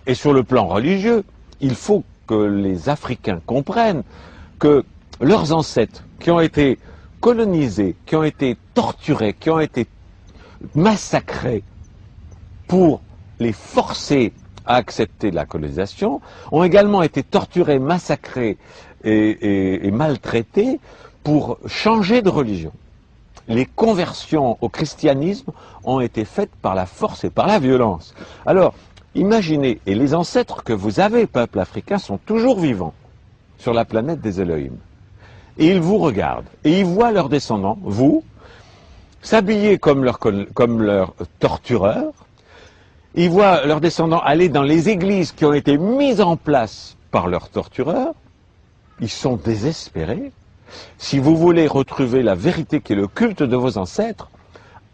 Et sur le plan religieux, il faut que les Africains comprennent que leurs ancêtres qui ont été colonisés, qui ont été torturés, qui ont été massacrés pour les forcer à accepter la colonisation, ont également été torturés, massacrés et maltraités pour changer de religion. Les conversions au christianisme ont été faites par la force et par la violence. Alors, imaginez, et les ancêtres que vous avez, peuple africain, sont toujours vivants sur la planète des Elohim. Et ils vous regardent, et ils voient leurs descendants, vous, s'habiller comme leurs tortureurs. Ils voient leurs descendants aller dans les églises qui ont été mises en place par leurs tortureurs. Ils sont désespérés. Si vous voulez retrouver la vérité qui est le culte de vos ancêtres,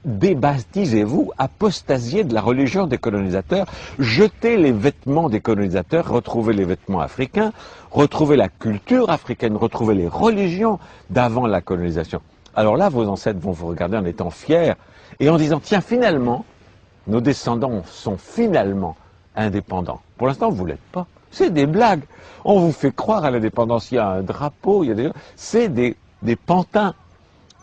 débaptisez-vous, apostasiez de la religion des colonisateurs, jetez les vêtements des colonisateurs, retrouvez les vêtements africains, retrouvez la culture africaine, retrouvez les religions d'avant la colonisation. Alors là, vos ancêtres vont vous regarder en étant fiers et en disant, tiens, finalement, nos descendants sont finalement indépendants. Pour l'instant, vous ne l'êtes pas. C'est des blagues. On vous fait croire à l'indépendance. Il y a un drapeau, il y a des... C'est des pantins,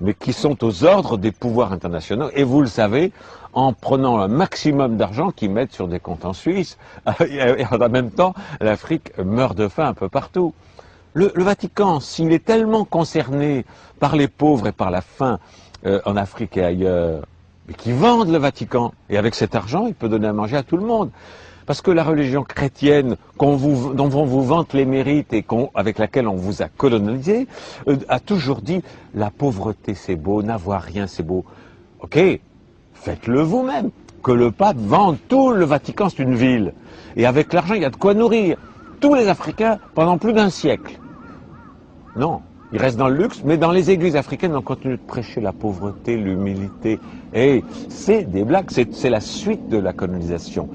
mais qui sont aux ordres des pouvoirs internationaux. Et vous le savez, en prenant un maximum d'argent qu'ils mettent sur des comptes en Suisse. Et en même temps, l'Afrique meurt de faim un peu partout. Le Vatican, s'il est tellement concerné par les pauvres et par la faim en Afrique et ailleurs, mais qui vendent le Vatican, et avec cet argent, il peut donner à manger à tout le monde. Parce que la religion chrétienne dont on vous vante les mérites et avec laquelle on vous a colonisé, a toujours dit la pauvreté c'est beau, n'avoir rien c'est beau. Ok, faites-le vous-même. Que le pape vende tout le Vatican, c'est une ville. Et avec l'argent, il y a de quoi nourrir tous les Africains pendant plus d'un siècle. Non, ils restent dans le luxe, mais dans les églises africaines, on continue de prêcher la pauvreté, l'humilité. Et c'est des blagues, c'est la suite de la colonisation.